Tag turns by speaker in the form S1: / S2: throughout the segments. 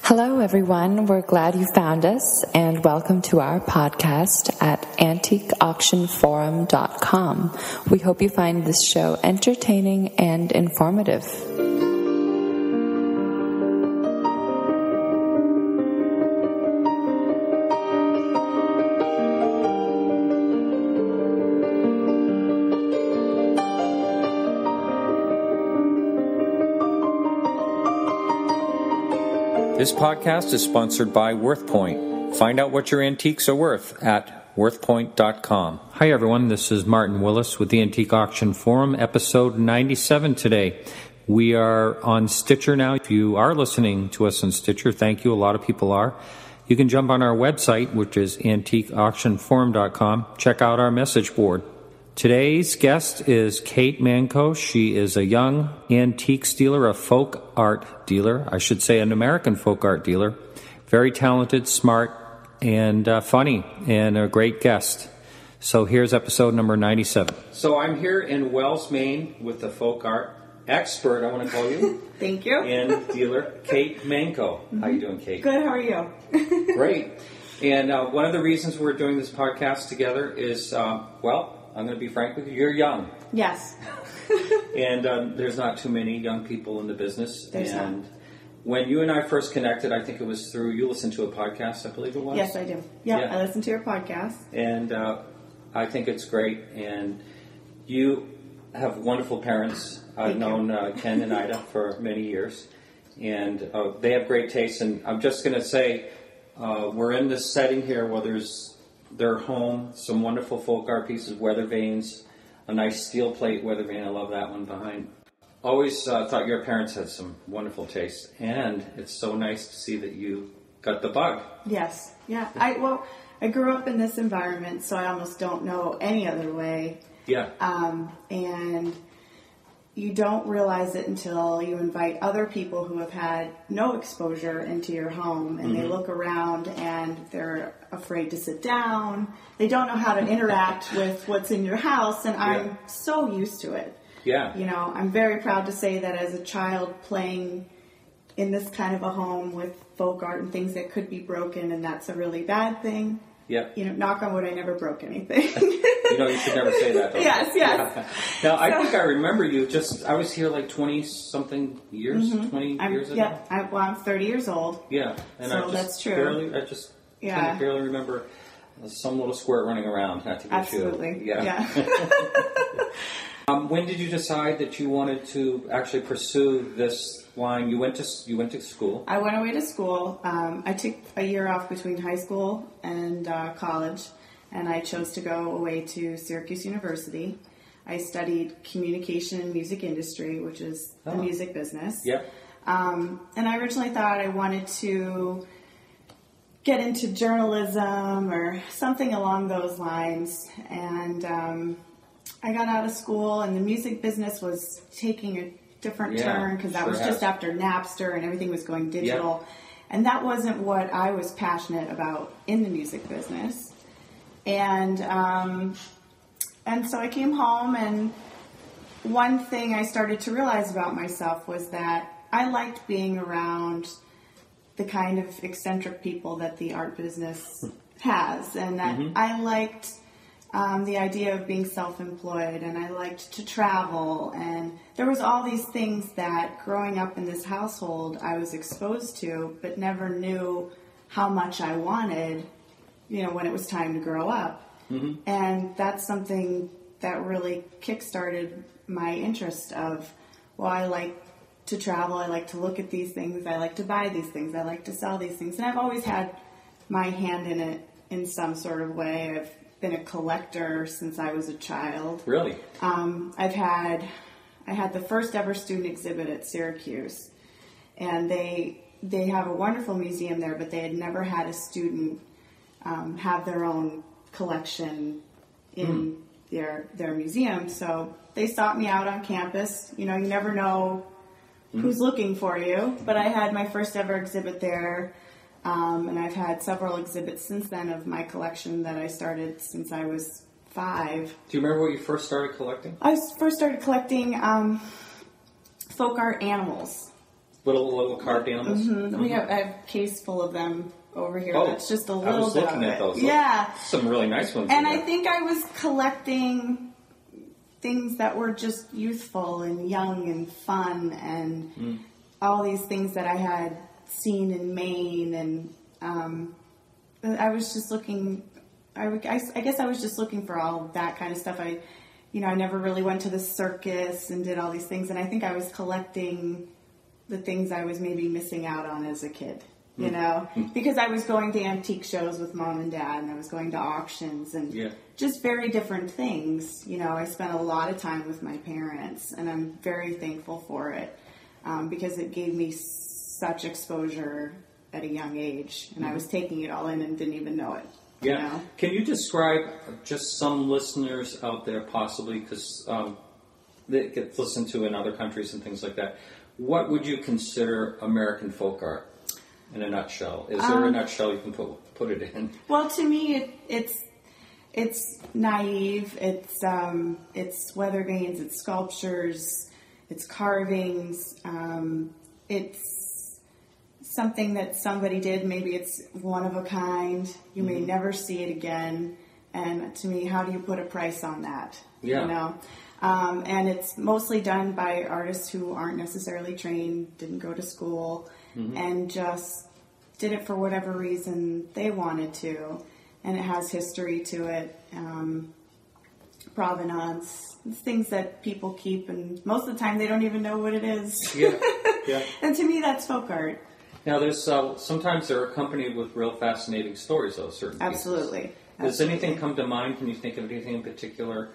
S1: Hello, everyone. We're glad you found us, and welcome to our podcast at antiqueauctionforum.com. We hope you find this show entertaining and informative.
S2: This podcast is sponsored by WorthPoint. Find out what your antiques are worth at worthpoint.com. Hi everyone, this is Martin Willis with the Antique Auction Forum, episode 97 today. We are on Stitcher now. If you are listening to us on Stitcher, thank you. A lot of people are. You can jump on our website, which is antiqueauctionforum.com. Check out our message board. Today's guest is Kate Manko. She is a young antiques dealer, a folk art dealer. I should say an American folk art dealer. Very talented, smart, and funny, and a great guest. So here's episode number 97. So I'm here in Wells, Maine with the folk art expert, I want to call you.
S3: Thank you.
S2: And dealer, Kate Manko. How you doing, Kate?
S3: Good, how are you?
S2: Great. And one of the reasons we're doing this podcast together is, I'm going to be frank with you. You're young.
S3: Yes.
S2: And there's not too many young people in the business.
S3: There's
S2: and
S3: not.
S2: When you and I first connected, I think it was through, you listened to a podcast, I believe it was?
S3: Yes, I do. Yep, yeah. I listen to your podcast.
S2: And I think it's great. And you have wonderful parents. I've known Ken and Ida for many years. And they have great taste. And I'm just going to say, we're in this setting here where there's their home, some wonderful folk art pieces, weather vanes, a nice steel plate weather vane. I love that one behind. Always thought your parents had some wonderful taste, and it's so nice to see that you got the bug.
S3: Yes, yeah. I grew up in this environment, so I almost don't know any other way.
S2: Yeah.
S3: And you don't realize it until you invite other people who have had no exposure into your home, and they look around and they're afraid to sit down. They don't know how to interact with what's in your house, and I'm so used to it.
S2: Yeah.
S3: You know, I'm very proud to say that as a child playing in this kind of a home with folk art and things that could be broken, and that's a really bad thing.
S2: Yeah.
S3: You know, knock on wood, I never broke anything.
S2: You know, you should never say that, though.
S3: Yes.
S2: Yeah. Now, I think I remember you I was here like 20-something years, 20 years ago.
S3: Yeah, I'm 30 years old.
S2: Yeah. And
S3: so that's true.
S2: I just kind of barely remember some little squirt running around. Not to be
S3: Absolutely.
S2: Yeah. When did you decide that you wanted to actually pursue this line? You went to school.
S3: I went away to school. I took a year off between high school and college, and I chose to go away to Syracuse University. I studied communication and music industry, which is the music business.
S2: Yep.
S3: And I originally thought I wanted to get into journalism or something along those lines, and I got out of school, and the music business was taking a different turn because that was just after Napster and everything was going digital.
S2: Yep.
S3: And that wasn't what I was passionate about in the music business. And so I came home, and one thing I started to realize about myself was that I liked being around the kind of eccentric people that the art business has, and that I liked the idea of being self-employed, and I liked to travel, and there was all these things that growing up in this household I was exposed to, but never knew how much I wanted, you know, when it was time to grow up. And that's something that really kick-started my interest of, well, I like to travel, I like to look at these things, I like to buy these things, I like to sell these things, and I've always had my hand in it in some sort of way. I've been a collector since I was a child.
S2: Really?
S3: I had the first ever student exhibit at Syracuse, and they have a wonderful museum there, but they had never had a student have their own collection in their museum. So they sought me out on campus. You know, you never know who's looking for you, but I had my first ever exhibit there. And I've had several exhibits since then of my collection that I started since I was 5.
S2: Do you remember what you first started collecting?
S3: I first started collecting folk art animals.
S2: Little carved animals?
S3: Mm-hmm. I have a case full of them over here.
S2: Oh,
S3: that's just a
S2: I
S3: little
S2: was
S3: bit
S2: looking
S3: of
S2: at
S3: it.
S2: those.
S3: Yeah.
S2: Some really nice ones.
S3: And I think I was collecting things that were just youthful and young and fun and all these things that I had seen in Maine. And I was just looking, I guess I was just looking for all that kind of stuff. I never really went to the circus and did all these things. And I think I was collecting the things I was maybe missing out on as a kid, because I was going to antique shows with mom and dad, and I was going to auctions and just very different things. I spent a lot of time with my parents, and I'm very thankful for it because it gave me such exposure at a young age, and I was taking it all in and didn't even know it.
S2: Yeah. Can you describe just some listeners out there, possibly, because they get listened to in other countries and things like that? What would you consider American folk art in a nutshell? Is there a nutshell you can put it in? Well,
S3: to me, it's naive. It's weather vanes. It's sculptures. It's carvings. It's something that somebody did. Maybe it's one of a kind. You may never see it again. And to me, how do you put a price on that?
S2: Yeah.
S3: And it's mostly done by artists who aren't necessarily trained, didn't go to school, and just did it for whatever reason they wanted to. And it has history to it, provenance, things that people keep, and most of the time they don't even know what it is.
S2: Yeah.
S3: And to me, that's folk art.
S2: Now, there's sometimes they're accompanied with real fascinating stories, though, certain pieces.
S3: Absolutely.
S2: Does anything come to mind? Can you think of anything in particular?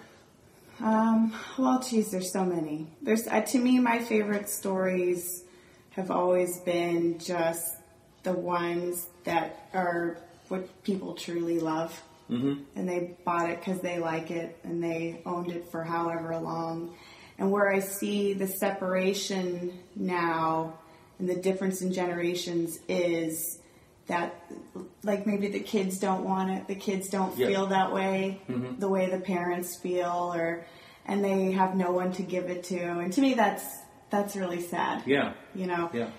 S3: Well, geez, there's so many. To me, my favorite stories have always been just the ones that are what people truly love. And they bought it because they like it, and they owned it for however long. And where I see the separation now and the difference in generations is that, like, maybe the kids don't want it, the kids don't feel that way, the way the parents feel, and they have no one to give it to. And to me, that's really sad.
S2: Yeah.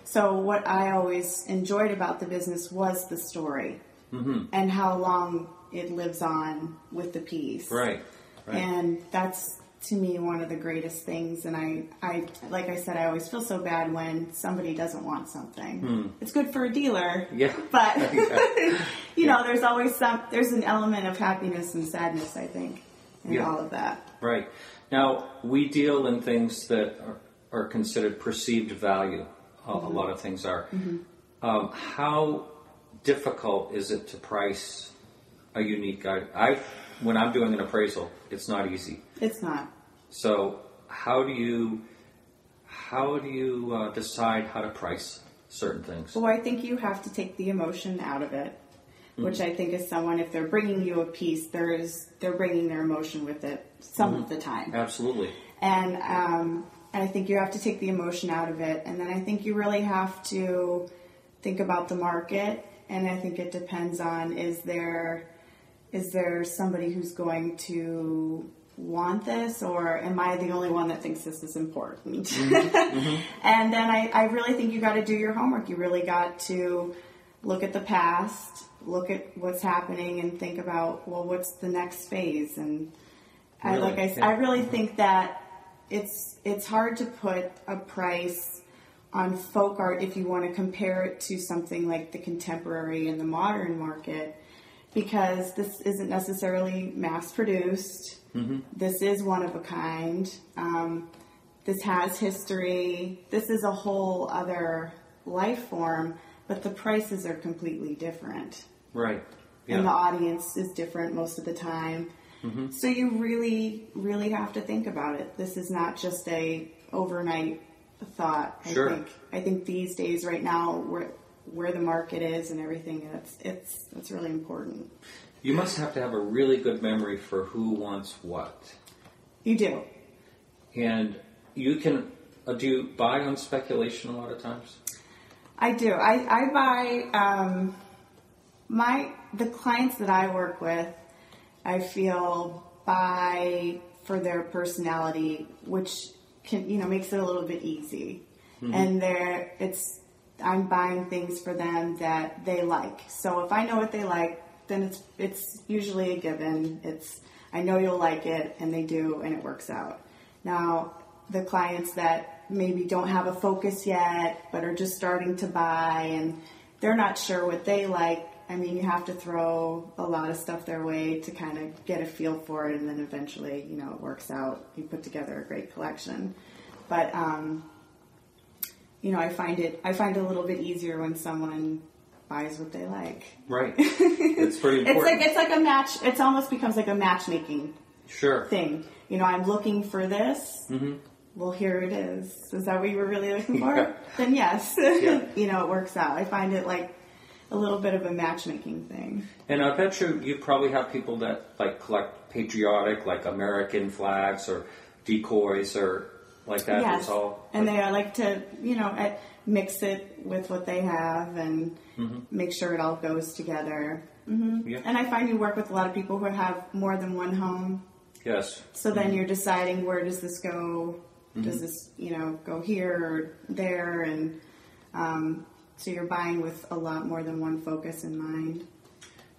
S3: So what I always enjoyed about the business was the story and how long it lives on with the piece.
S2: Right.
S3: And that's, to me, one of the greatest things. And I like I said, I always feel so bad when somebody doesn't want something. It's good for a dealer.
S2: Yeah.
S3: But, there's always there's an element of happiness and sadness, I think, in all of that.
S2: Right. Now, we deal in things that are considered perceived value. A lot of things are. How difficult is it to price a unique item? When I'm doing an appraisal, it's not easy.
S3: It's not.
S2: So how do you decide how to price certain things?
S3: Well, I think you have to take the emotion out of it, which I think is someone, if they're bringing you a piece, they're bringing their emotion with it some of the time.
S2: Absolutely.
S3: And I think you have to take the emotion out of it, and then I think you really have to think about the market, and I think it depends on, is there somebody who's going to want this, or am I the only one that thinks this is important? And then I really think you got to do your homework. You really got to look at the past, look at what's happening, and think about, well, what's the next phase? And I really think that it's hard to put a price on folk art if you want to compare it to something like the contemporary and the modern market, because this isn't necessarily mass-produced. This is one of a kind. This has history. This is a whole other life form, but the prices are completely different.
S2: Right. Yeah.
S3: And the audience is different most of the time. So you really, really have to think about it. This is not just a overnight thought. I think these days, right now, where the market is and everything, it's really important.
S2: You must have to have a really good memory for who wants what.
S3: You do.
S2: And you can, do you buy on speculation a lot of times?
S3: I do. I buy, the clients that I work with, I feel buy for their personality, which makes it a little bit easy. and I'm buying things for them that they like. So if I know what they like, then it's usually a given. I know you'll like it, and they do, and it works out. Now, the clients that maybe don't have a focus yet, but are just starting to buy, and they're not sure what they like, I mean, you have to throw a lot of stuff their way to kind of get a feel for it, and then eventually, it works out. You put together a great collection. But, I find it a little bit easier when someone buys what they like.
S2: Right. It's pretty important.
S3: It's like a match. It almost becomes like a matchmaking thing. I'm looking for this. Mm-hmm. Well, here it is. Is that what you were really looking for? Yeah. Then yes. Yeah. It works out. I find it like a little bit of a matchmaking thing. And
S2: I bet you probably have people that like collect patriotic, like American flags or decoys or like that.
S3: Yes. And they like to, mix it with what they have and make sure it all goes together. Mm-hmm. Yeah. And I find you work with a lot of people who have more than one home.
S2: Yes.
S3: So then you're deciding, where does this go? Does this, go here or there? And so you're buying with a lot more than one focus in mind.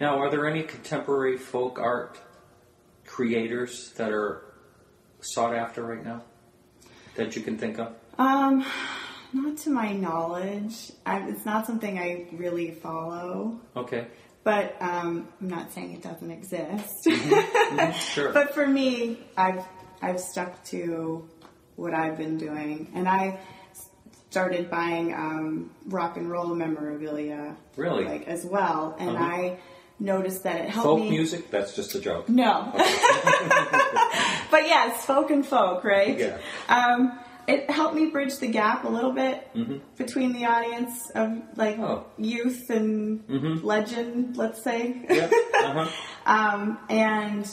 S2: Now, are there any contemporary folk art creators that are sought after right now that you can think of?
S3: Not to my knowledge. It's not something I really follow.
S2: Okay.
S3: But I'm not saying it doesn't exist.
S2: Sure.
S3: But for me, I've stuck to what I've been doing, and I started buying rock and roll memorabilia.
S2: Really?
S3: As well, and I noticed that it helped me.
S2: Folk music? That's just a joke.
S3: No. Okay. But yes, folk and folk, right?
S2: Yeah.
S3: It helped me bridge the gap a little bit between the audience of youth and legend, let's say.
S2: Yeah.
S3: And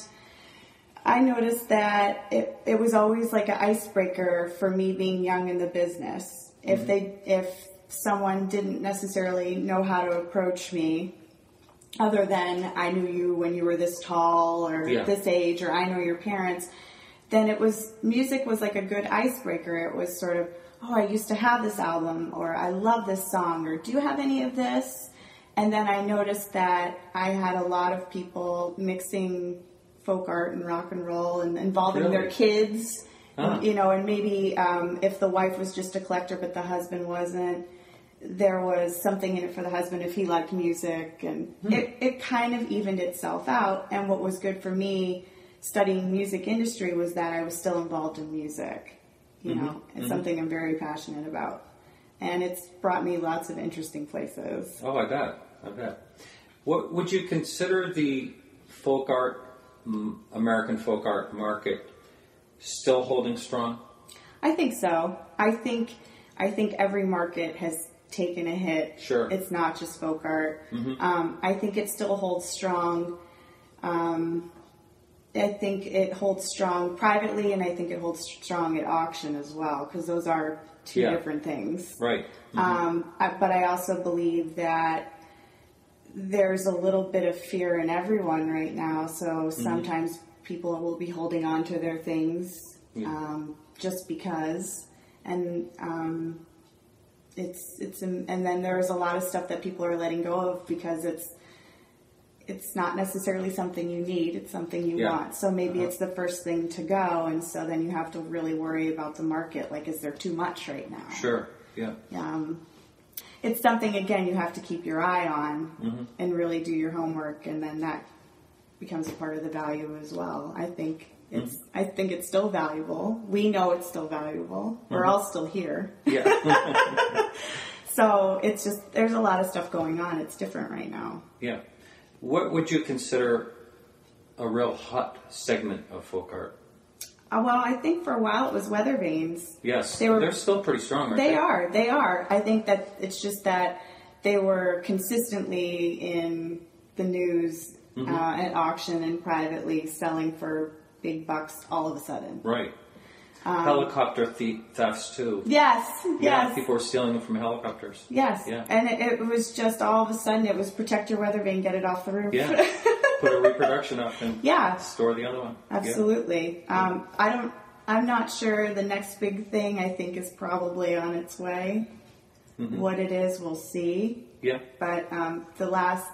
S3: I noticed that it was always like an icebreaker for me being young in the business. If someone didn't necessarily know how to approach me, other than I knew you when you were this tall or this age, or I know your parents, then music was like a good icebreaker. It was sort of, I used to have this album, or I love this song, or do you have any of this? And then I noticed that I had a lot of people mixing folk art and rock and roll and involving their kids, and maybe if the wife was just a collector but the husband wasn't, there was something in it for the husband if he liked music, and it kind of evened itself out. And what was good for me studying music industry was that I was still involved in music. It's something I'm very passionate about, and it's brought me lots of interesting places.
S2: Oh, I bet. What would you consider the folk art, American folk art market still holding strong?
S3: I think so. I think every market has taken a hit.
S2: Sure.
S3: It's not just folk art. I think it still holds strong. I think it holds strong privately, and I think it holds strong at auction as well, because those are two different things.
S2: Right.
S3: But I also believe that there's a little bit of fear in everyone right now, so sometimes people will be holding on to their things just because, and and then there's a lot of stuff that people are letting go of because it's not necessarily something you need, it's something you want. So maybe it's the first thing to go, and so then you have to really worry about the market. Like, is there too much right now?
S2: Sure, yeah.
S3: It's something, again, you have to keep your eye on and really do your homework, and then that becomes a part of the value as well. I think it's still valuable. We know it's still valuable. We're all still here.
S2: Yeah.
S3: So it's just, there's a lot of stuff going on. It's different right now.
S2: Yeah. What would you consider a real hot segment of folk art?
S3: Well, I think for a while it was weather vanes.
S2: Yes, they're still pretty strong, aren't they?
S3: They are. I think that it's just that they were consistently in the news at auction and privately selling for big bucks all of a sudden.
S2: Right. Helicopter thefts too.
S3: Yes.
S2: Yeah, people were stealing them from helicopters.
S3: Yes.
S2: Yeah.
S3: And it was just all of a sudden it was protect your weather vane, get it off the roof.
S2: Yeah. Put a reproduction up and store the other one.
S3: Absolutely.
S2: Yeah.
S3: I'm not sure. The next big thing I think is probably on its way. Mm-hmm. What it is, we'll see.
S2: Yeah.
S3: But the last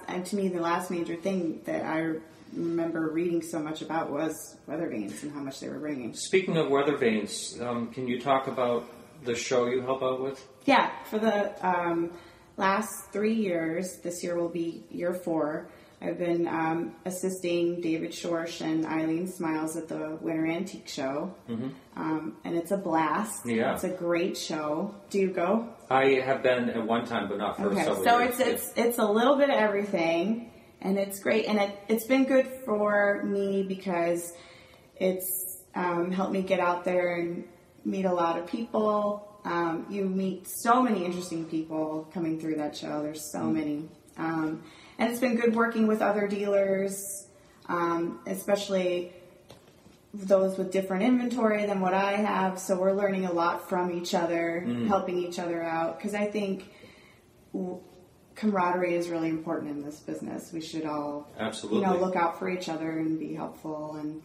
S3: major thing that I remember reading so much about was weather vanes and how much they were bringing.
S2: Speaking of weather vanes, can you talk about the show you help out with?
S3: Yeah, for the last 3 years, this year will be year 4, I've been assisting David Schorsch and Eileen Smiles at the Winter Antique Show. Mm-hmm. And it's a blast.
S2: Yeah.
S3: It's a great show. Do you go?
S2: I have been at one time, but not for several years.
S3: So it's a little bit of everything, and it's great. And it's been good for me because it's helped me get out there and meet a lot of people. You meet so many interesting people coming through that show. There's so many. And it's been good working with other dealers, especially those with different inventory than what I have. So we're learning a lot from each other, helping each other out. Because I think camaraderie is really important in this business. We should all,
S2: absolutely,
S3: look out for each other and be helpful. And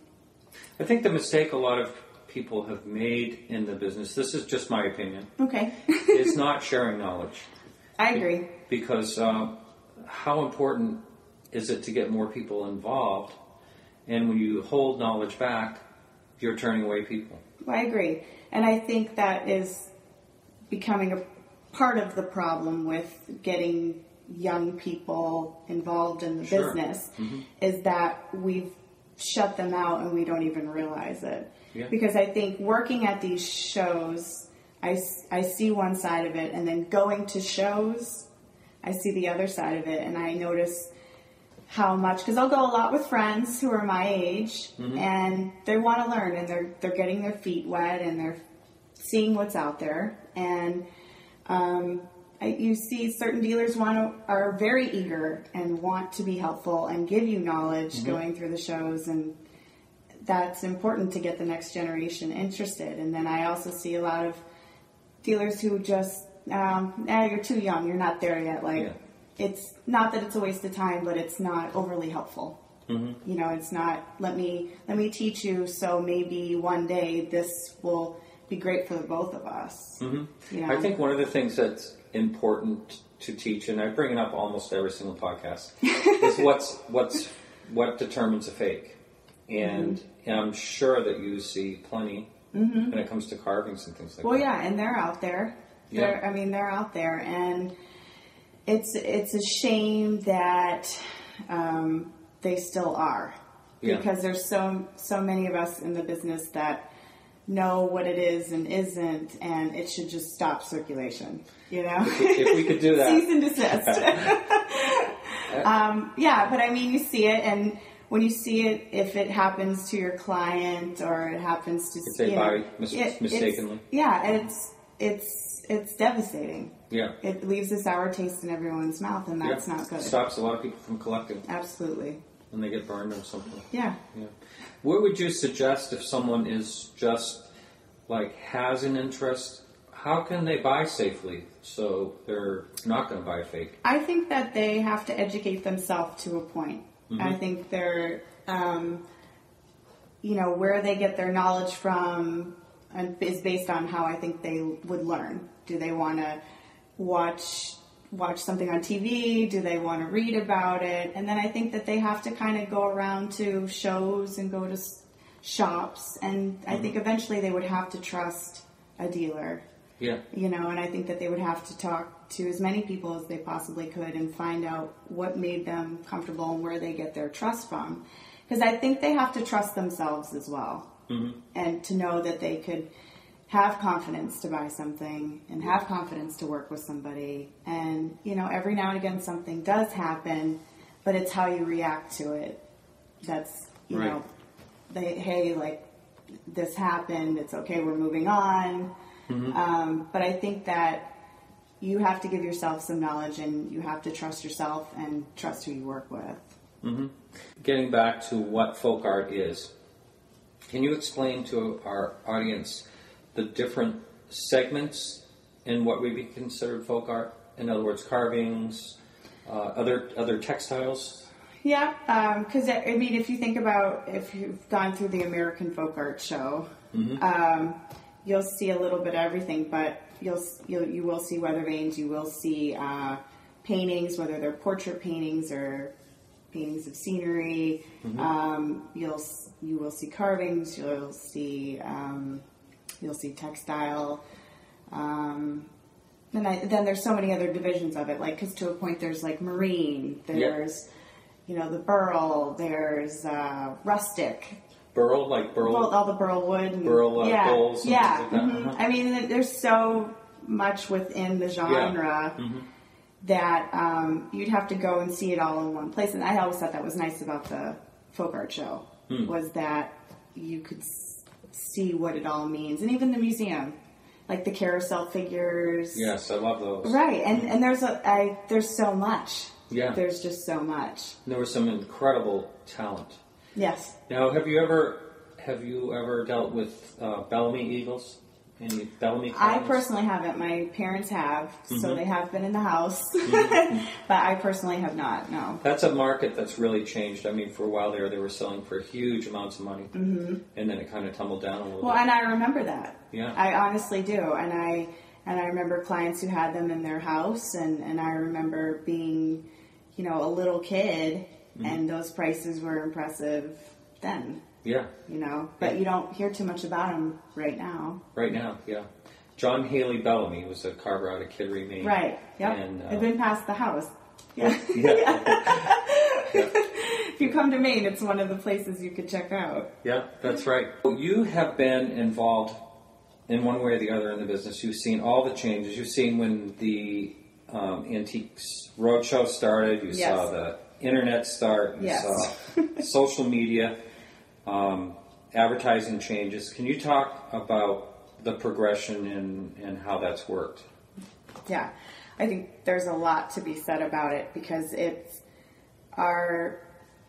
S2: I think the mistake a lot of people have made in the business, this is just my opinion,
S3: okay,
S2: is not sharing knowledge.
S3: I agree.
S2: Because how important is it to get more people involved? And when you hold knowledge back, you're turning away people.
S3: I agree. And I think that is becoming a part of the problem with getting young people involved in the business, is that we've shut them out and we don't even realize it. Yeah. Because I think working at these shows, I see one side of it, and then going to shows, I see the other side of it, and I notice how much, because I'll go a lot with friends who are my age, and they want to learn, and they're getting their feet wet, and they're seeing what's out there, and you see certain dealers are very eager and want to be helpful and give you knowledge going through the shows, and that's important to get the next generation interested. And then I also see a lot of dealers who just, you're too young, you're not there yet. It's not that it's a waste of time, but it's not overly helpful. It's not, let me teach you, so maybe one day this will be great for the both of us. I think one of the things that's important to teach, and I bring it up almost every single podcast, is what determines a fake. And I'm sure that you see plenty when it comes to carvings and things like that. Well, yeah, and they're out there.
S2: Yeah.
S3: They're out there, and it's a shame that they still are, because there's so many of us in the business that know what it is and isn't, and it should just stop circulation.
S2: If we could do that,
S3: cease and desist. But I mean, you see it, and when you see it, if it happens to your client or it happens to,
S2: if they buy mistakenly,
S3: it's devastating.
S2: Yeah.
S3: It leaves a sour taste in everyone's mouth, and that's not good.
S2: It stops a lot of people from collecting.
S3: Absolutely.
S2: When they get burned or something.
S3: Yeah.
S2: What would you suggest if someone is just, has an interest? How can they buy safely so they're not going to buy a fake?
S3: I think that they have to educate themselves to a point. I think they're, where they get their knowledge from is based on how I think they would learn. Do they want to watch something on TV? Do they want to read about it? And then I think that they have to kind of go around to shows and go to shops. And I think eventually they would have to trust a dealer.
S2: Yeah.
S3: And I think that they would have to talk to as many people as they possibly could and find out what made them comfortable and where they get their trust from. Because I think they have to trust themselves as well. And to know that they could have confidence to buy something and have confidence to work with somebody. And, every now and again something does happen, but it's how you react to it. That's, this happened, it's okay, we're moving on. But I think that you have to give yourself some knowledge, and you have to trust yourself and trust who you work with.
S2: Getting back to what folk art is, can you explain to our audience the different segments in what would be considered folk art? In other words, carvings, other textiles?
S3: Yeah, because if you think about, if you've gone through the American Folk Art Show, You'll see a little bit of everything, but you will see weather vanes. You will see paintings, whether they're portrait paintings or paintings of scenery. You will see carvings. You'll see textile. Then there's so many other divisions of it, like, because to a point there's like marine, there's the burl, there's rustic.
S2: Burl, like burl?
S3: All the burl wood. And,
S2: burl bowls and things like that.
S3: I mean, there's so much within the genre that you'd have to go and see it all in one place. And I always thought that was nice about the folk art show, was that you could see what it all means. And even the museum, like the carousel figures.
S2: Yes, I love those.
S3: Right, and there's so much.
S2: Yeah.
S3: There's just so much.
S2: There was some incredible talent.
S3: Yes.
S2: Now, have you ever dealt with Bellamy eagles? Any Bellamy clients?
S3: I personally haven't. My parents have, so they have been in the house. But I personally have not, no.
S2: That's a market that's really changed. I mean, for a while there, they were selling for huge amounts of money. And then it kind of tumbled down a little bit.
S3: Well, and I remember that.
S2: Yeah.
S3: I honestly do. And I remember clients who had them in their house, and I remember being, a little kid, and those prices were impressive then.
S2: Yeah.
S3: But you don't hear too much about them right now.
S2: Right now, yeah. John Haley Bellamy was a carver out of Kittery, Maine.
S3: Right, yep.
S2: And,
S3: I've been past the house. Yeah. If you come to Maine, it's one of the places you could check out.
S2: Yeah, that's right. You have been involved in one way or the other in the business. You've seen all the changes. You've seen when the Antiques Roadshow started. You saw the internet start. You saw social media. Advertising changes. Can you talk about the progression and how that's worked?
S3: Yeah, I think there's a lot to be said about it because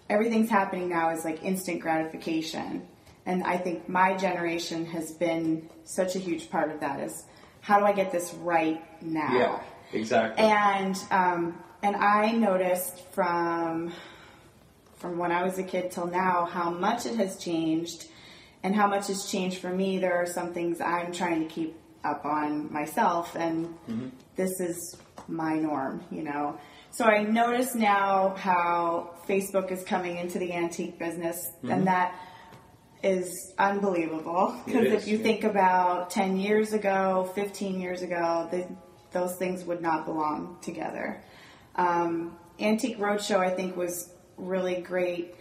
S3: everything's happening now is like instant gratification. And I think my generation has been such a huge part of that is how do I get this right now?
S2: Yeah, exactly.
S3: And I noticed from when I was a kid till now, how much it has changed and how much has changed for me. There are some things I'm trying to keep up on myself, and this is my norm, So I notice now how Facebook is coming into the antique business, and that is unbelievable. Because if you think about 10 years ago, 15 years ago, those things would not belong together. Antique Roadshow, I think, was really great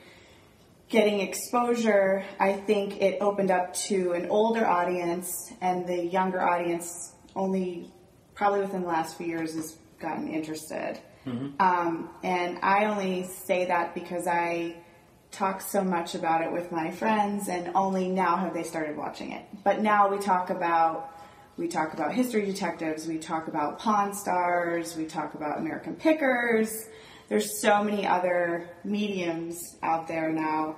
S3: getting exposure. I think it opened up to an older audience, and the younger audience only probably within the last few years has gotten interested. And I only say that because I talk so much about it with my friends, and only now have they started watching it. But now we talk about history detectives, we talk about Pawn Stars, we talk about American Pickers. There's so many other mediums out there now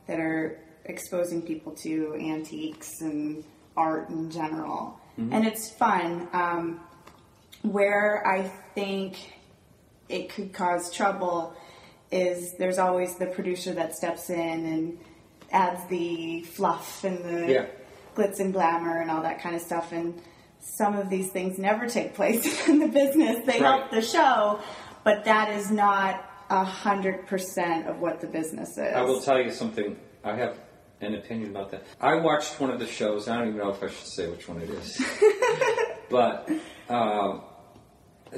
S3: that are exposing people to antiques and art in general. And it's fun. Where I think it could cause trouble is there's always the producer that steps in and adds the fluff and the glitz and glamour and all that kind of stuff. And some of these things never take place in the business. They help the show, but that is not 100% of what the business is.
S2: I will tell you something. I have an opinion about that. I watched one of the shows. I don't even know if I should say which one it is. But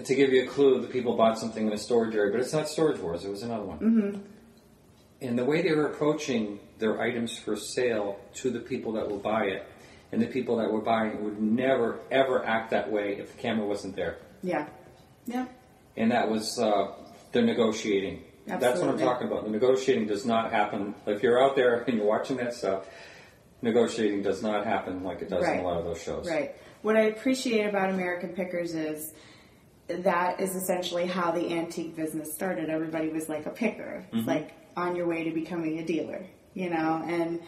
S2: to give you a clue, the people bought something in a storage area, but it's not Storage Wars. It was another one. And the way they were approaching their items for sale to the people that will buy it, and the people that were buying it would never, ever act that way if the camera wasn't there. Yeah. And that was the negotiating. Absolutely. That's what I'm talking about. The negotiating does not happen. If you're out there and you're watching that stuff, negotiating does not happen like it does in a lot of those shows. Right.
S3: What I appreciate about American Pickers is that is essentially how the antique business started. Everybody was like a picker. It's like on your way to becoming a dealer, and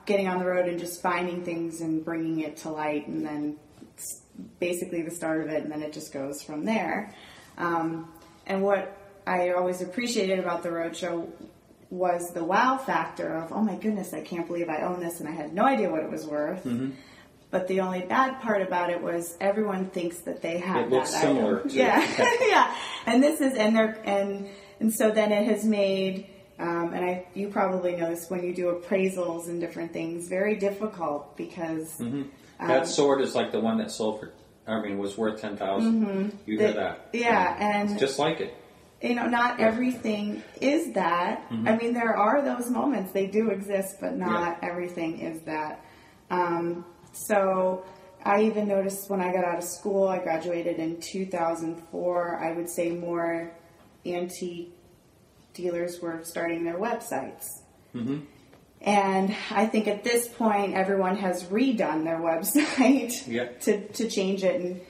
S3: getting on the road and just finding things and bringing it to light, and then it's basically the start of it, and then it just goes from there. And what I always appreciated about the roadshow was the wow factor of, oh my goodness, I can't believe I own this and I had no idea what it was worth. Mm-hmm. But the only bad part about it was everyone thinks that they have that
S2: similar
S3: item.
S2: To
S3: yeah. And this is, and so then it has made, you probably know this when you do appraisals and different things, very difficult because
S2: that sword is like the one that was worth $10,000. Mm-hmm. You hear that?
S3: Yeah, and
S2: it's just like it.
S3: Not everything is that. Mm-hmm. I mean, there are those moments. They do exist, but not everything is that. So I even noticed when I got out of school, I graduated in 2004, I would say more antique dealers were starting their websites. Mm-hmm. And I think at this point, everyone has redone their website to change it and,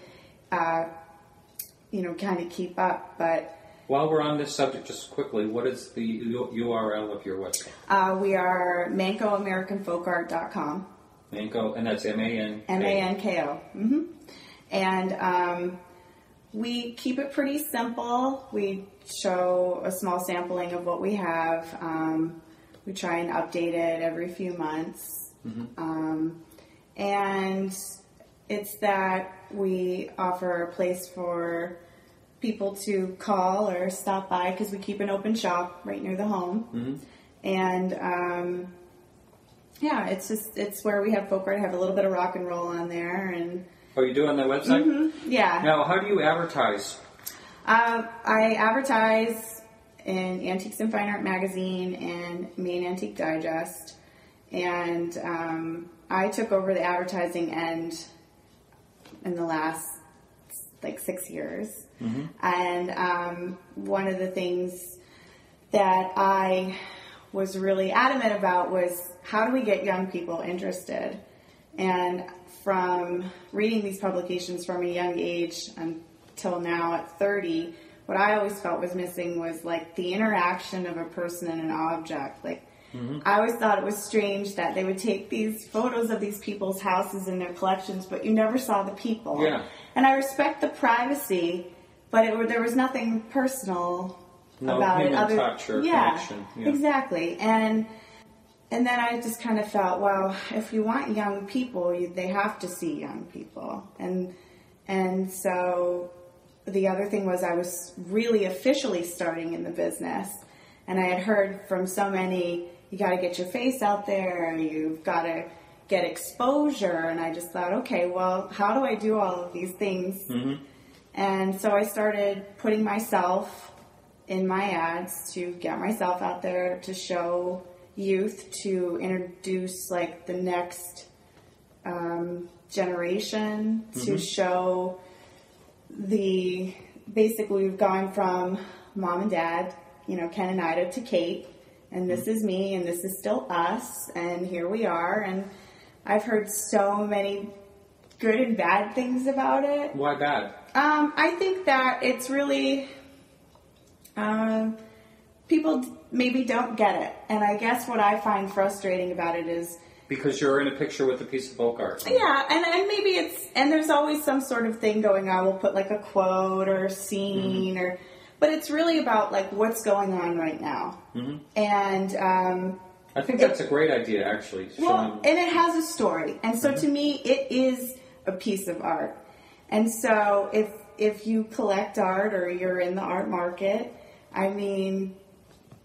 S3: kind of keep up. But
S2: while we're on this subject, just quickly, what is the URL of your website?
S3: We are MankoAmericanFolkArt.com.
S2: Manko, and that's M-A-N-K-O.
S3: M-A-N-K-O. Mm-hmm. And we keep it pretty simple. We show a small sampling of what we have. We try and update it every few months. Mm-hmm. And it's that we offer a place for people to call or stop by because we keep an open shop right near the home. Mm-hmm. And it's where we have folk art. I have a little bit of rock and roll on there. And
S2: oh, you do on the website?
S3: Mm-hmm. Yeah.
S2: Now, how do you advertise?
S3: I advertise in Antiques and Fine Art Magazine and Main Antique Digest. And I took over the advertising end in the last 6 years. Mm-hmm. And one of the things that I was really adamant about was how do we get young people interested? And from reading these publications from a young age until now at 30, what I always felt was missing was the interaction of a person and an object. Mm-hmm. I always thought it was strange that they would take these photos of these people's houses in their collections, but you never saw the people.
S2: Yeah.
S3: And I respect the privacy, but there was nothing personal about it.
S2: No human touch or connection.
S3: Yeah, exactly. And then I just kind of felt, well, if you want young people, they have to see young people. And so the other thing was I was really officially starting in the business. And I had heard from so many, you got to get your face out there, you've got to get exposure. And I just thought, okay, well, how do I do all of these things? Mm-hmm. And so I started putting myself in my ads to get myself out there, to show youth, to introduce the next generation, mm-hmm. to show basically we've gone from mom and dad, Ken and Ida, to Kate, and this is me, and this is still us, and here we are. And I've heard so many good and bad things about it.
S2: Why bad?
S3: I think that it's really people maybe don't get it, and I guess what I find frustrating about it is
S2: because you're in a picture with a piece of folk art.
S3: Yeah, and maybe there's always some sort of thing going on. We'll put a quote or a scene, mm-hmm. But it's really about what's going on right now. Mm-hmm. And
S2: I think that's a great idea, actually.
S3: Well, and it has a story, and so mm-hmm. to me, it is a piece of art. And so if you collect art or you're in the art market, I mean,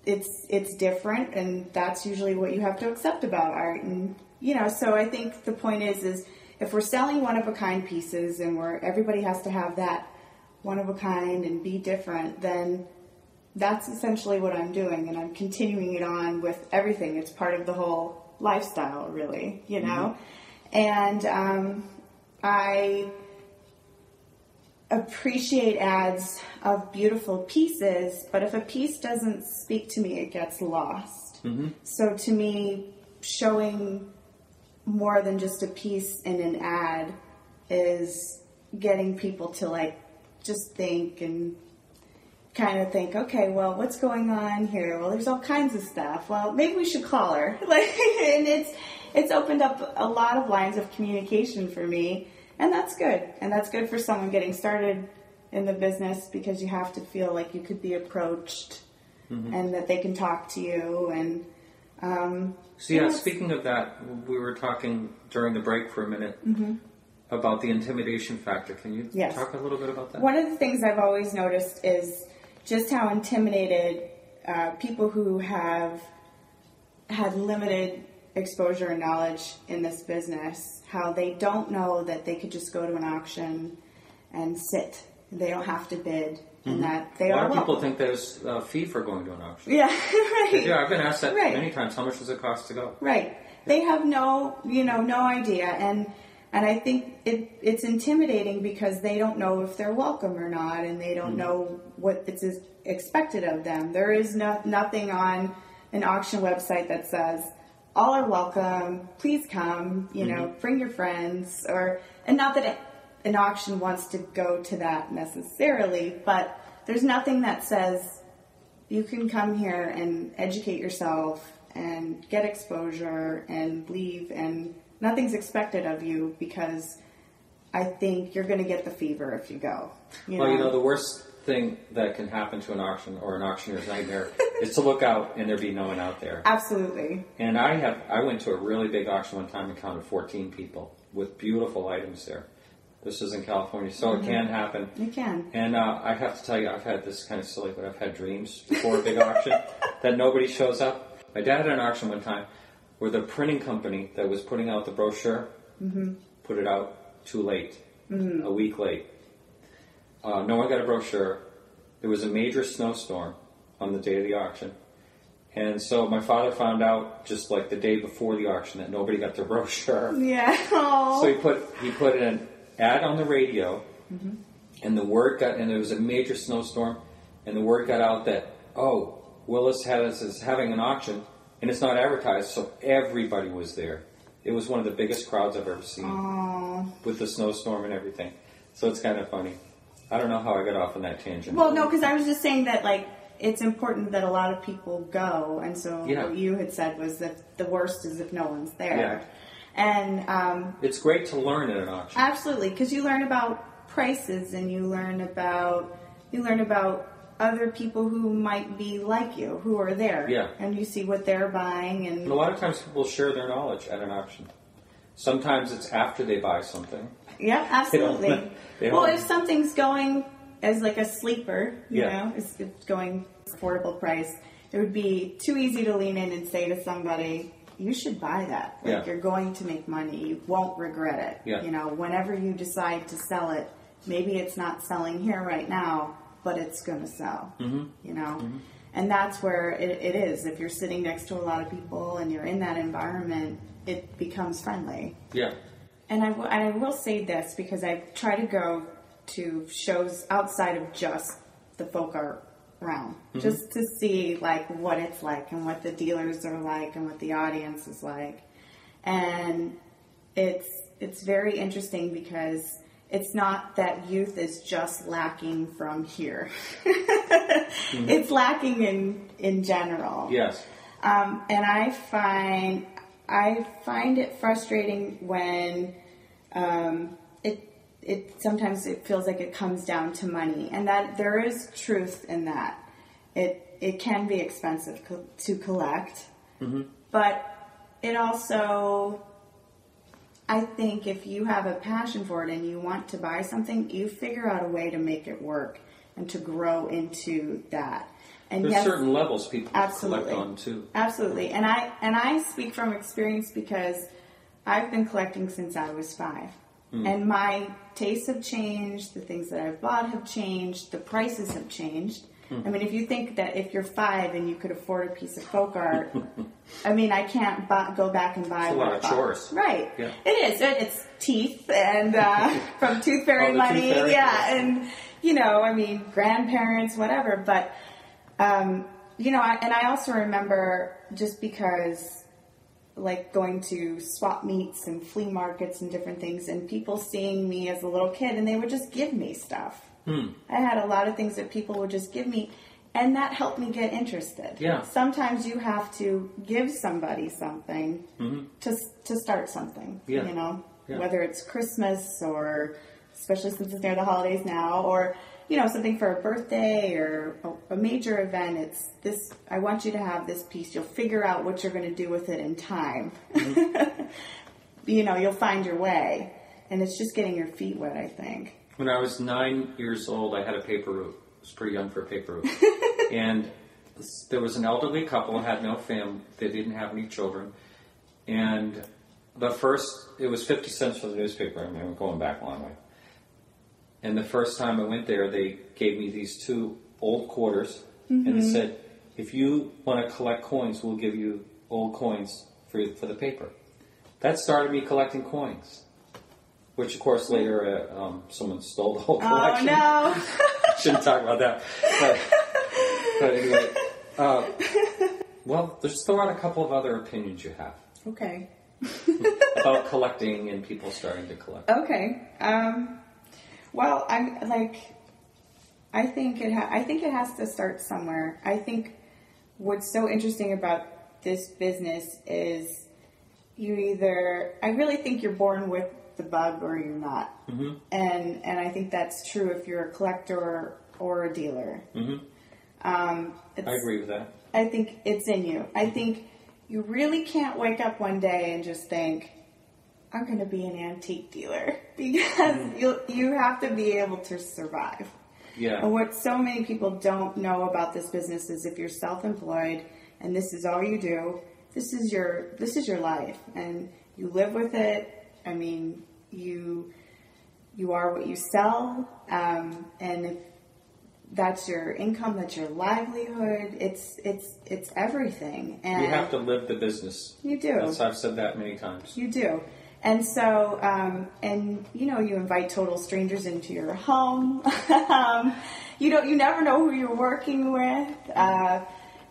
S3: it's different, and that's usually what you have to accept about art. And so I think the point is if we're selling one-of-a-kind pieces and everybody has to have that one-of-a-kind and be different, then that's essentially what I'm doing, and I'm continuing it on with everything. It's part of the whole lifestyle, really, Mm-hmm. And I appreciate ads of beautiful pieces, but if a piece doesn't speak to me, it gets lost. Mm-hmm. So to me, showing more than just a piece in an ad is getting people to just think and kind of think, okay, well, what's going on here? Well, there's all kinds of stuff. Well, maybe we should call her. And it's opened up a lot of lines of communication for me. And that's good. And that's good for someone getting started in the business, because you have to feel like you could be approached and that they can talk to you. And
S2: speaking of that, we were talking during the break for a minute about the intimidation factor. Can you talk a little bit about that?
S3: One of the things I've always noticed is just how intimidated people who have had limited exposure and knowledge in this business, how they don't know that they could just go to an auction and sit. They don't have to bid. And that they
S2: a lot of people think there's a fee for going to an auction.
S3: Yeah, right.
S2: Yeah, I've been asked that many times. How much does it cost to go?
S3: Right. They have no idea. And I think it's intimidating because they don't know if they're welcome or not, and they don't know what it's expected of them. There is nothing on an auction website that says, all are welcome, please come, bring your friends, and not that an auction wants to go to that necessarily, but there's nothing that says you can come here and educate yourself and get exposure and leave, and nothing's expected of you, because I think you're going to get the fever if you go.
S2: The worst thing that can happen to an auction or an auctioneer's nightmare is to look out and there be no one out there.
S3: Absolutely.
S2: And I went to a really big auction one time and counted 14 people with beautiful items there. This is in California, so it can happen.
S3: It can.
S2: And I have to tell you, I've had this kind of silly, but I've had dreams before a big auction that nobody shows up. My dad had an auction one time where the printing company that was putting out the brochure put it out too late, a week late. No one got a brochure. There was a major snowstorm on the day of the auction. And so my father found out just like the day before the auction that nobody got their brochure.
S3: Yeah. Aww.
S2: So he put an ad on the radio, and the word and there was a major snowstorm, and the word got out that, Willis is having an auction, and it's not advertised, so everybody was there. It was one of the biggest crowds I've ever seen with the snowstorm and everything. So it's kind of funny. I don't know how I got off on that tangent.
S3: Well, no, because I was just saying that, it's important that a lot of people go, and so what you had said was that the worst is if no one's there.
S2: Yeah.
S3: And
S2: it's great to learn at an auction.
S3: Absolutely, because you learn about prices, and you learn about other people who might be like you, who are there.
S2: Yeah.
S3: And you see what they're buying. And
S2: a lot of times people share their knowledge at an auction. Sometimes it's after they buy something.
S3: Yeah, absolutely. Well, if something's going as like a sleeper, you know, it's going affordable price, it would be too easy to lean in and say to somebody, you should buy that. You're going to make money. You won't regret it.
S2: Yeah.
S3: Whenever you decide to sell it, maybe it's not selling here right now, but it's going to sell. And that's where it is. If you're sitting next to a lot of people and you're in that environment, it becomes friendly.
S2: Yeah.
S3: And I will say this, because I try to go to shows outside of just the folk art realm, just to see what it's like and what the dealers are like and what the audience is like. And it's very interesting, because it's not that youth is just lacking from here. It's lacking in general.
S2: Yes.
S3: And I find it frustrating when it sometimes it feels like it comes down to money, and that there is truth in that. It can be expensive to collect, but it also, I think, if you have a passion for it and you want to buy something, you figure out a way to make it work and to grow into that. And
S2: there's certain levels people collect on too.
S3: Absolutely. And I speak from experience, because I've been collecting since I was 5. And my tastes have changed, the things that I've bought have changed, the prices have changed. I mean, if you think that if you're 5 and you could afford a piece of folk art, I mean, I can't go back and buy
S2: it's a lot of chores.
S3: Right.
S2: Yeah.
S3: It is. It's teeth and from Tooth Fairy money.
S2: Tooth Fairy.
S3: Yeah. And, I mean, grandparents, whatever. But, I also remember, just because, going to swap meets and flea markets and different things, and people seeing me as a little kid, and they would just give me stuff. I had a lot of things that people would just give me, and that helped me get interested.
S2: Yeah.
S3: Sometimes you have to give somebody something to start something,
S2: Yeah.
S3: whether it's Christmas, or especially since it's near the holidays now, or something for a birthday or a major event, it's this, I want you to have this piece. You'll figure out what you're going to do with it in time. Mm-hmm. You'll find your way. And it's just getting your feet wet, I think.
S2: When I was 9 years old, I had a paper route. I was pretty young for a paper route. And there was an elderly couple, had no family, they didn't have any children. And it was 50 cents for the newspaper. I mean, I'm going back a long way. And the first time I went there, they gave me these 2 old quarters. Mm-hmm. And it said, if you want to collect coins, we'll give you old coins for the paper. That started me collecting coins. Which, of course, later someone stole the whole collection.
S3: Oh, no.
S2: Shouldn't talk about that. But anyway. Well, there's still a couple of other opinions you have.
S3: Okay.
S2: About collecting and people starting to collect.
S3: Okay. Well, I think it has to start somewhere. I think what's so interesting about this business is I really think you're born with the bug or you're not. Mm-hmm. And I think that's true if you're a collector or a dealer. Mm-hmm. I
S2: agree with that.
S3: I think it's in you. I think you really can't wake up one day and just think, I'm going to be an antique dealer, because you have to be able to survive.
S2: Yeah.
S3: And what so many people don't know about this business is if you're self-employed and this is all you do, this is your life, and you live with it. I mean, you are what you sell, and if that's your income, that's your livelihood. It's everything. And
S2: you have to live the business.
S3: You do.
S2: I've said that many times.
S3: You do. And so, you invite total strangers into your home. You never know who you're working with.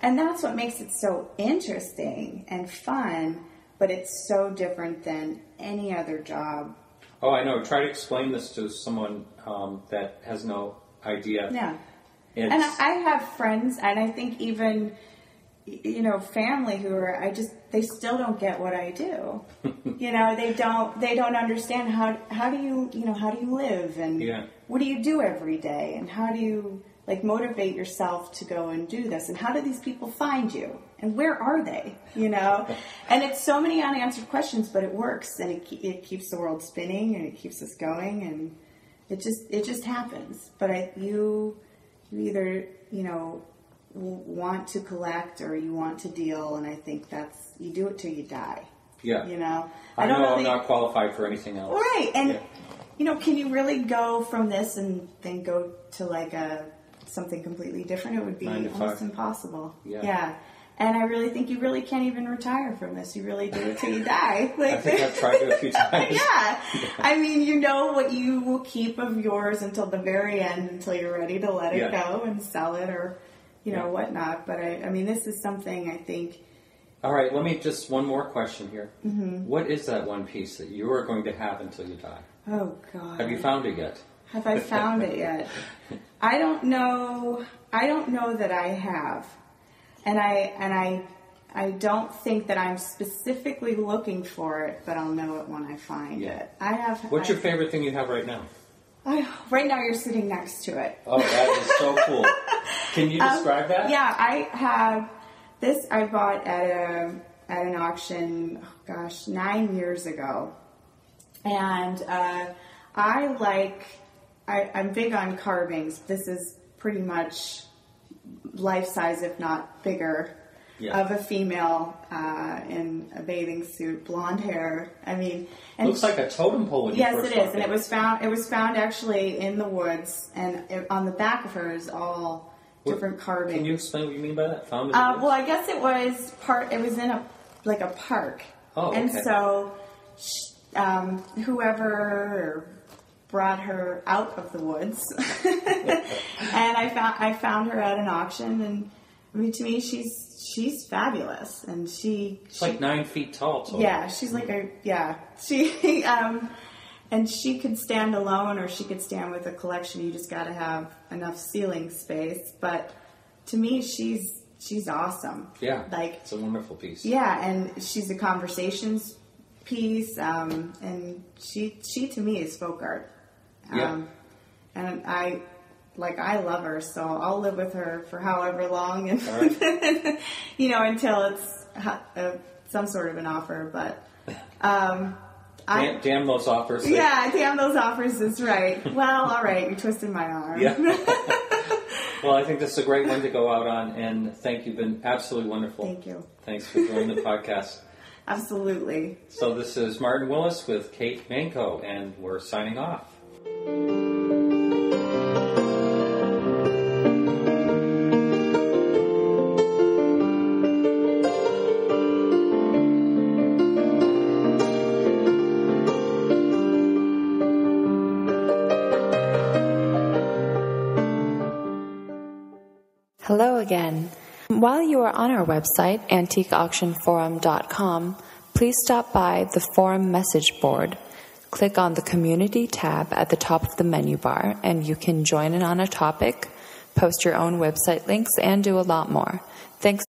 S3: And that's what makes it so interesting and fun, but it's so different than any other job.
S2: Oh, I know. Try to explain this to someone that has no idea.
S3: Yeah. And I have friends, and I think even, family who are, they still don't get what I do. They don't understand how do you live, and what do you do every day, and how do you motivate yourself to go and do this, and how do these people find you, and where are they, and it's so many unanswered questions, but it works, and it keeps the world spinning, and it keeps us going, and it just happens. But you either want to collect or you want to deal, and I think you do it till you die.
S2: Yeah.
S3: I don't know
S2: I'm not qualified for anything else.
S3: Right. And can you really go from this and then go to something completely different? It would be almost impossible. Yeah. And I really think you really can't even retire from this. You really do it till you die.
S2: I think I've tried it a few times.
S3: Yeah. I mean, what you will keep of yours until the very end, until you're ready to let it go and sell it or, whatnot. But I mean, this is something I think.
S2: All right. Let me just one more question here. Mm-hmm. What is that one piece that you are going to have until you die?
S3: Oh, God.
S2: Have you found it yet?
S3: Have I found it yet? I don't know. I don't know that I have. And I don't think that I'm specifically looking for it, but I'll know it when I find it.
S2: What's your favorite thing you have right now?
S3: Right now you're sitting next to it.
S2: Oh, that is so cool. Can you describe that?
S3: Yeah, I have this. I bought at an auction, 9 years ago, and I'm big on carvings. This is pretty much life size, if not bigger, of a female in a bathing suit, blonde hair. I mean, and
S2: looks like a totem pole.
S3: Yes, it is, and it was found actually in the woods, and on the back of her is all different carvings.
S2: Can you explain what you mean by that? Found in
S3: the woods? Well, I guess it was It was in a park.
S2: Oh, okay.
S3: And so, whoever brought her out of the woods, and I found her at an auction, and I mean, to me, she's fabulous, and she's
S2: like 9 feet tall. So.
S3: Yeah, she's she and she could stand alone, or she could stand with a collection. You just got to have enough ceiling space. But to me, she's awesome.
S2: Yeah, it's a wonderful piece.
S3: Yeah, and she's a conversations piece, and she to me is folk art. And like, I love her, so I'll live with her for however long, and
S2: Right.
S3: until it's some sort of an offer. But
S2: damn those offers.
S3: Yeah, damn those offers is right. Well, all right, you twisted my arm.
S2: Yeah. Well, I think this is a great one to go out on, and thank you. You've been absolutely wonderful.
S3: Thank you.
S2: Thanks for joining the podcast.
S3: Absolutely.
S2: So this is Martin Willis with Kate Manko, and we're signing off.
S1: Hello again. While you are on our website, antiqueauctionforum.com, please stop by the forum message board. Click on the Community tab at the top of the menu bar, and you can join in on a topic, post your own website links, and do a lot more. Thanks.